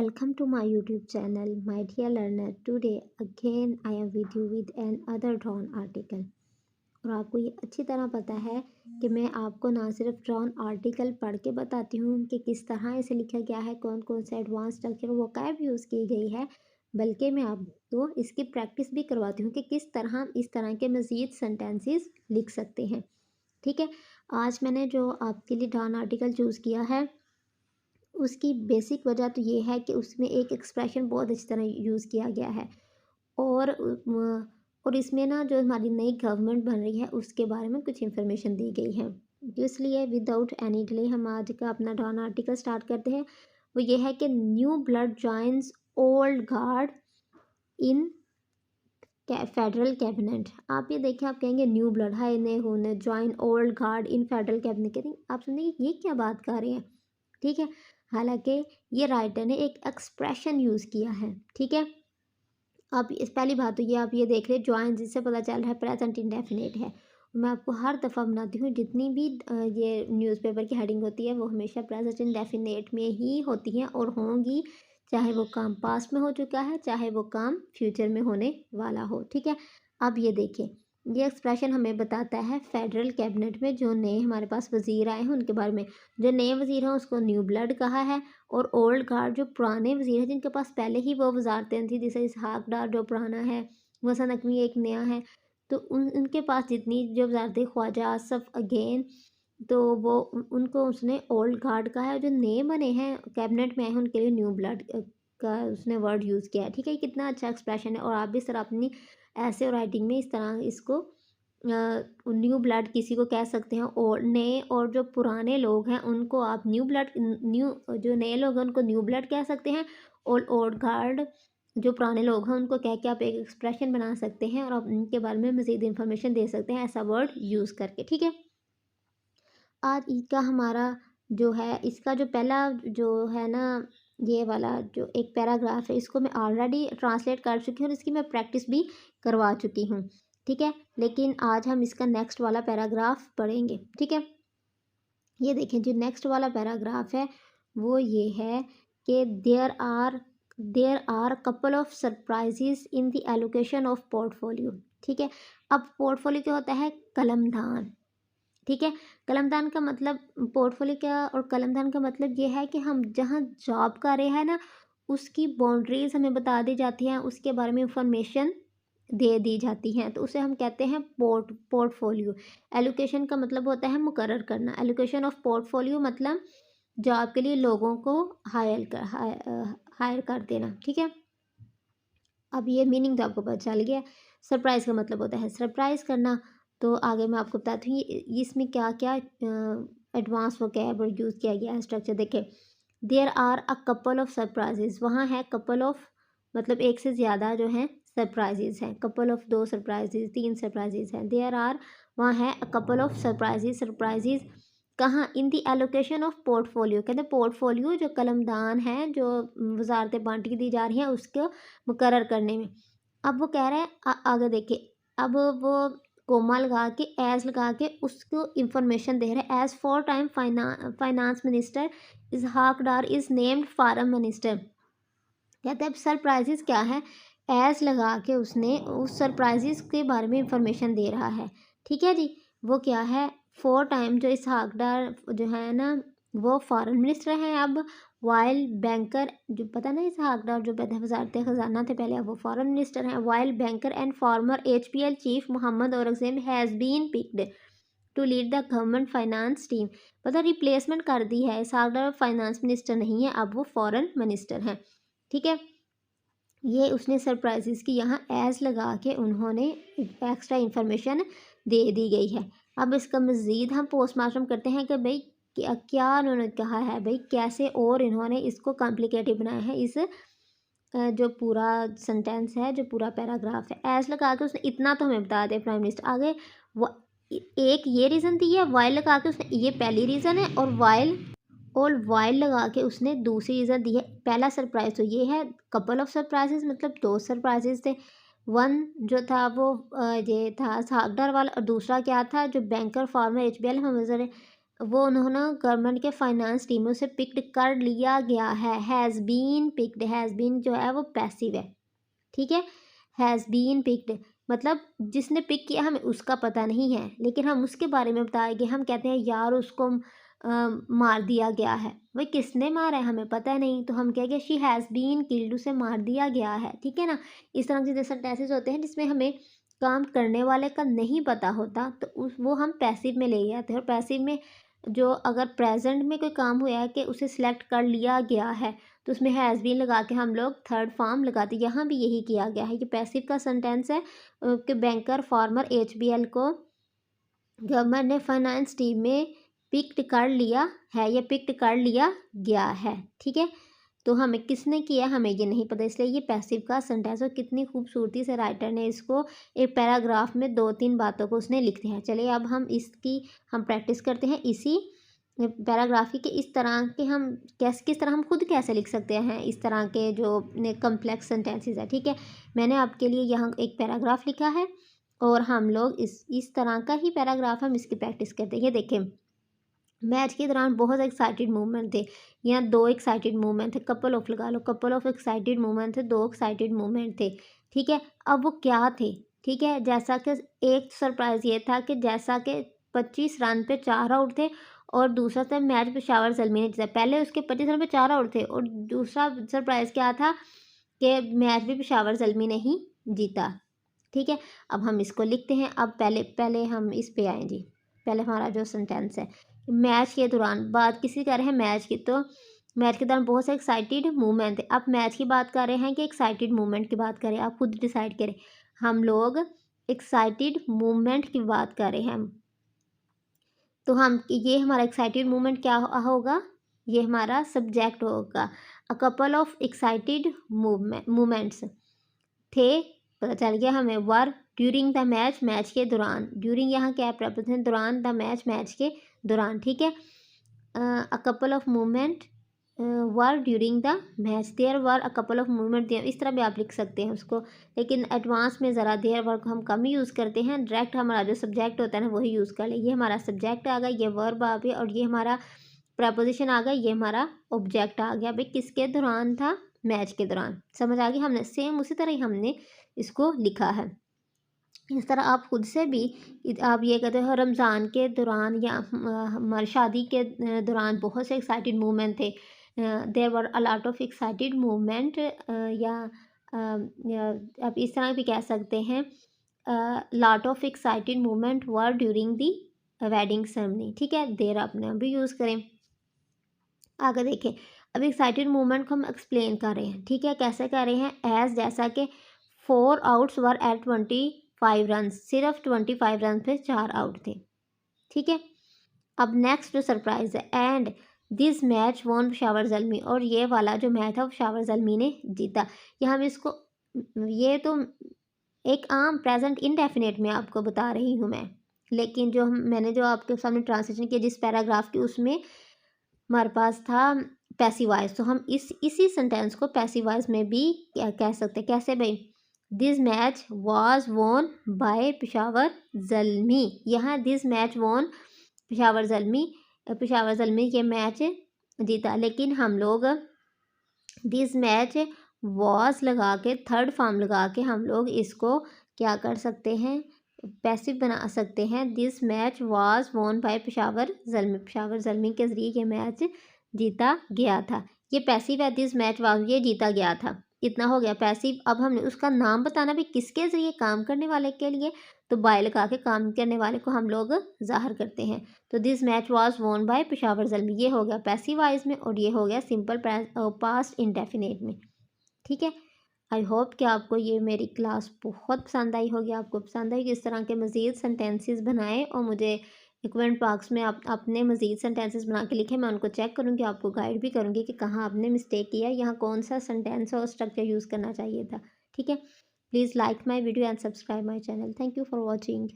Welcome to my YouTube channel, my dear learner. Today again I am with you with another drawn article. और आपको ये अच्छी तरह पता है कि मैं आपको ना सिर्फ ड्रॉन आर्टिकल पढ़ के बताती हूँ कि किस तरह इसे लिखा गया है, कौन कौन से एडवांस स्ट्रक्चर वोकैब यूज़ की गई है, बल्कि मैं आपको इसकी प्रैक्टिस भी करवाती हूँ कि किस तरह इस तरह के मज़ीद सेंटेंसेस लिख सकते हैं। ठीक है, आज मैंने जो आपके लिए ड्रॉन आर्टिकल चूज़ किया है उसकी बेसिक वजह तो ये है कि उसमें एक एक्सप्रेशन बहुत अच्छी तरह यूज़ किया गया है और इसमें ना जो हमारी नई गवर्नमेंट बन रही है उसके बारे में कुछ इन्फॉर्मेशन दी गई है। तो इसलिए विदाउट एनी डिले हम आज का अपना ड्रॉन आर्टिकल स्टार्ट करते हैं। वो ये है कि new blood joins old guard इन फेडरल कैबिनेट। आप ये देखें, आप कहेंगे न्यू ब्लड हाई ने होने ज्वाइन ओल्ड गार्ड इन फेडरल कैबिनेट, कहते आप सुनेंगे ये क्या बात कर रहे हैं। ठीक है, हालांकि ये राइटर ने एक एक्सप्रेशन यूज़ किया है। ठीक है, अब इस पहली बात तो ये आप ये देख रहे ज्वाइन, जिससे पता चल रहा है प्रेजेंट इंडेफिनिट है। मैं आपको हर दफ़ा बनाती हूँ जितनी भी ये न्यूज़पेपर की हेडिंग होती है वो हमेशा प्रेजेंट इंडेफिनिट में ही होती हैं और होंगी, चाहे वो काम पास्ट में हो चुका है चाहे वो काम फ्यूचर में होने वाला हो। ठीक है, अब ये देखिए, ये एक्सप्रेशन हमें बताता है फेडरल कैबिनेट में जो नए हमारे पास वज़ीर आए हैं उनके बारे में। जो नए वज़ीर हैं उसको न्यू ब्लड कहा है और ओल्ड गार्ड जो पुराने वज़ीर हैं जिनके पास पहले ही वो वजारतें थी, जैसे इसहाक डार जो पुराना है, वसन नकवी एक नया है, तो उनके पास जितनी जो वजारतें ख्वाजा आसफ अगेन, तो वो उनको उसने ओल्ड गार्ड कहा है। जो नए बने हैं कैबिनेट में आए हैं उनके लिए न्यू ब्लड का उसने वर्ड यूज़ किया है। ठीक है, कितना अच्छा एक्सप्रेशन है और आप भी इस तरह अपनी ऐसे राइटिंग में इस तरह इसको न्यू ब्लड किसी को कह सकते हैं और नए, और जो पुराने लोग हैं उनको आप जो नए लोग हैं उनको न्यू ब्लड कह सकते हैं और ओल्ड गार्ड जो पुराने लोग हैं उनको कह के आप एक एक्सप्रेशन बना सकते हैं और आप उनके बारे में मज़ीद इन्फॉर्मेशन दे सकते हैं ऐसा वर्ड यूज़ करके। ठीक है, आज इसका हमारा जो है इसका जो पहला जो है ना, ये वाला जो एक पैराग्राफ है इसको मैं ऑलरेडी ट्रांसलेट कर चुकी हूँ और इसकी मैं प्रैक्टिस भी करवा चुकी हूँ। ठीक है, लेकिन आज हम इसका नेक्स्ट वाला पैराग्राफ पढ़ेंगे। ठीक है, ये देखें, जो नेक्स्ट वाला पैराग्राफ है वो ये है कि there are couple of surprises in the allocation of portfolio. ठीक है, अब पोर्टफोलियो क्या होता है? कलमदान। ठीक है, कलमदान का मतलब पोर्टफोलियो क्या, और कलमदान का मतलब ये है कि हम जहाँ जॉब कर रहे हैं ना उसकी बाउंड्रीज हमें बता दी जाती हैं, उसके बारे में इंफॉर्मेशन दे दी जाती हैं, तो उसे हम कहते हैं पोर्टफोलियो। एलोकेशन का मतलब होता है मुकर्रर करना। एलोकेशन ऑफ पोर्टफोलियो मतलब जॉब के लिए लोगों को हायर कर देना। ठीक है, अब ये मीनिंग तो आपको पता चल गया। सरप्राइज़ का मतलब होता है सरप्राइज़ करना। तो आगे मैं आपको बताती हूँ इसमें क्या क्या एडवांस वोकैब और यूज़ किया गया है स्ट्रक्चर। देखिए, there are a couple of surprises, वहाँ है कपल ऑफ मतलब एक से ज़्यादा जो हैं सरप्राइजेज हैं। कपल ऑफ दो सरप्राइजेज, तीन सरप्राइजेज हैं। देयर आर वहाँ है अ कपल ऑफ सरप्राइजेज कहाँ? इन दी एलोकेशन ऑफ पोर्टफोलियो, कहते हैं पोर्टफोलियो जो कलमदान है जो वजारतें बांटी दी जा रही हैं उसको मुकर्रर करने में। अब वो कह रहे हैं आगे देखिए, अब वो कोमा लगा के एज लगा के उसको इंफॉर्मेशन दे रहे हैं। As for time finance minister Ishaq Dar is named foreign minister. कहते हैं अब सरप्राइजेस क्या है, एज लगा के उसने उस सरप्राइजेस के बारे में इंफॉर्मेशन दे रहा है। ठीक है जी, वो क्या है? फॉर टाइम जो इसहाक डार जो है ना वो फॉरेन मिनिस्टर हैं अब, वाइल बैंकर जो पता ना इसहाक डार जो पहले वजारत ख़जाना थे पहले, अब वो फॉरेन मिनिस्टर हैं। While banker and former HPL chief Mohammad Aurangzeb has been picked to lead the government finance team. पता रिप्लेसमेंट कर दी है, इसहाक डार फाइनेंस मिनिस्टर नहीं है, अब वो फॉरेन मिनिस्टर हैं। ठीक है, ये उसने सरप्राइजेस की यहाँ एज लगा के उन्होंने एक्स्ट्रा इन्फॉर्मेशन दे दी गई है। अब इसका मज़ीद हम पोस्टमार्टम करते हैं कि भाई क्या उन्होंने कहा है, भाई कैसे और इन्होंने इसको कॉम्प्लिकेटेड बनाया है। इस जो पूरा सेंटेंस है, जो पूरा पैराग्राफ है, एज लगा के उसने इतना तो हमें बता दिया प्राइम मिनिस्टर। आगे एक ये रीज़न दी है, वाइल लगा के उसने, ये पहली रीज़न है, और वाइल लगा के उसने दूसरी रीज़न दी है। पहला सरप्राइज़ तो ये है, कपल ऑफ सरप्राइजेज मतलब दो सरप्राइजेज थे। वन जो था वो ये था सागडर वाला, और दूसरा क्या था जो बैंकर फार्मर HBL हम वो उन्होंने गवर्नमेंट के फाइनेंस टीमों से पिक्ड कर लिया गया है। Has been picked, has been जो है वो पैसिव है, ठीक है। हैज़ बीन पिक्ड मतलब जिसने पिक किया हमें उसका पता नहीं है, लेकिन हम उसके बारे में बताएंगे, हम कहते हैं यार उसको मार दिया गया है। भाई किसने मारा है हमें पता नहीं, तो हम कहेंगे शी हैज़ बीन किल्ड, उसे मार दिया गया है, ठीक है ना। इस तरह के सेंटेंसेस होते हैं जिसमें हमें काम करने वाले का नहीं पता होता, तो उस वो हम पैसिव में ले जाते हैं। और पैसिव में जो अगर प्रेजेंट में कोई काम हुआ है कि उसे सिलेक्ट कर लिया गया है, तो उसमें हैज़ बीन लगा के हम लोग थर्ड फॉर्म लगाते हैं। यहाँ भी यही किया गया है। ये पैसिव का सेंटेंस है कि बैंकर फार्मर एचबीएल को गवर्नमेंट ने फाइनेंस टीम में पिक्ड कर लिया है या पिक्ड कर लिया गया है, ठीक है। तो हमें किसने किया हमें ये नहीं पता, इसलिए ये पैसिव का सेंटेंस। और कितनी खूबसूरती से राइटर ने इसको एक पैराग्राफ में 2-3 बातों को उसने लिख दिया है। चलिए अब हम इसकी हम प्रैक्टिस करते हैं इसी पैराग्राफी के। इस तरह के हम किस तरह हम खुद कैसे लिख सकते हैं इस तरह के जो कम्प्लेक्स सेंटेंसेस है, ठीक है। मैंने आपके लिए यहाँ एक पैराग्राफ लिखा है और हम लोग इस तरह का ही पैराग्राफ हम इसकी प्रैक्टिस करते हैं। ये देखें, मैच के दौरान बहुत एक्साइटेड मूवमेंट थे, यहाँ 2 एक्साइटेड मूवमेंट थे, कपल ऑफ लगा लो, कपल ऑफ एक्साइटेड मूवमेंट थे, 2 एक्साइटेड मूवमेंट थे, ठीक है। अब वो क्या थे, ठीक है। जैसा कि एक सरप्राइज़ ये था कि जैसा कि 25 रन पे 4 आउट थे और दूसरा था मैच पेशावर ज़ल्मी ने जीता। पहले उसके 25 रन पे 4 आउट थे और दूसरा सरप्राइज़ क्या था कि मैच भी पेशावर ज़ल्मी ने ही जीता, ठीक है। अब हम इसको लिखते हैं। अब पहले हम इस पे आएँ जी। पहले हमारा जो सेंटेंस है, मैच के दौरान बात किसी कर रहे हैं मैच की, तो मैच के दौरान बहुत से एक्साइटेड मूवमेंट थे। अब मैच की बात कर रहे हैं कि एक्साइटेड मूवमेंट की बात करें, आप खुद डिसाइड करें। हम लोग एक्साइटेड मूवमेंट की बात कर रहे हैं, तो हम ये हमारा एक्साइटेड मूवमेंट क्या होगा, ये हमारा सब्जेक्ट होगा। अ कपल ऑफ एक्साइटेड मूवमेंट्स थे, पता चल गया हमें। वर ड्यूरिंग द मैच, मैच के दौरान, ड्यूरिंग यहाँ क्या प्रपोजिशन, दौरान, द मैच, मैच के दौरान, ठीक है। A couple of movement were during the match, there were a couple of movement, इस तरह भी आप लिख सकते हैं उसको, लेकिन एडवांस में ज़रा देयर वर को हम कम यूज़ करते हैं। डायरेक्ट हमारा जो सब्जेक्ट होता है ना वही यूज़ कर ले। ये हमारा सब्जेक्ट आ गया, ये वर्ब आ गया और ये हमारा प्रपोजिशन आ गया, ये हमारा ऑब्जेक्ट आ गया। भाई किसके दौरान था, मैच के दौरान। समझ आ गई, हमने सेम उसी तरह ही हमने इसको लिखा है। इस तरह आप खुद से भी आप ये कहते हो रमज़ान के दौरान या हमारी शादी के दौरान बहुत से एक्साइटेड मूवमेंट थे। There were a lot of excited movement, या आप इस तरह भी कह सकते हैं lot of excited movement were during the wedding ceremony, ठीक है। देर अपने भी यूज़ करें। आगे देखें, अब एक्साइटेड मूवमेंट को हम एक्सप्लेन कर रहे हैं, ठीक है। कैसे कर रहे हैं, एज जैसा कि 4 आउट्स वर एट 25 रन, सिर्फ 25 रन पे 4 आउट थे, ठीक है। अब नेक्स्ट जो सरप्राइज है, and this match won Peshawar Zalmi, और ये वाला जो मैच था वो पेशावर ज़ल्मी ने जीता। यहाँ हम इसको, ये तो एक आम प्रेजेंट इंडेफिनेट में आपको बता रही हूँ मैं, लेकिन जो मैंने जो आपके सामने ट्रांसलेशन किया जिस पैराग्राफ की, उसमें हमारे पास था पैसिव वॉइस, तो हम इसी सेंटेंस को पैसिव वॉइस में भी क्या कह सकते हैं। कैसे भाई, this match was won by Peshawar Zalmi, यहाँ this match won Peshawar Zalmi, Peshawar Zalmi ये मैच जीता, लेकिन हम लोग दिस मैच वॉज लगा के थर्ड फॉर्म लगा के हम लोग इसको क्या कर सकते हैं, पैसिव बना सकते हैं। This match was won by Peshawar Zalmi, Peshawar Zalmi के ज़रिए ये मैच जीता गया था। ये पैसिव है, दिस मैच वाज, ये जीता गया था, इतना हो गया पैसिव। अब हमने उसका नाम बताना भी किसके ज़रिए, काम करने वाले के लिए, तो बाय लगा के काम करने वाले को हम लोग ज़ाहिर करते हैं। तो this match was won by Peshawar Zalmi, ये हो गया पैसिव वॉइस में और ये हो गया सिंपल पास्ट इंडेफिनेट में, ठीक है। आई होप कि आपको ये मेरी क्लास बहुत पसंद आई होगी, आपको पसंद आई कि इस तरह के मज़ीद सेंटेंसेस बनाएं और मुझे कमेंट बॉक्स में आप अपने मज़ीद सेंटेंसेस बना के लिखें। मैं उनको चेक करूँगी, आपको गाइड भी करूँगी कि कहाँ आपने मिस्टेक किया, यहाँ कौन सा सेंटेंस और स्ट्रक्चर यूज़ करना चाहिए था, ठीक है। Please like my video and subscribe my channel. Thank you for watching.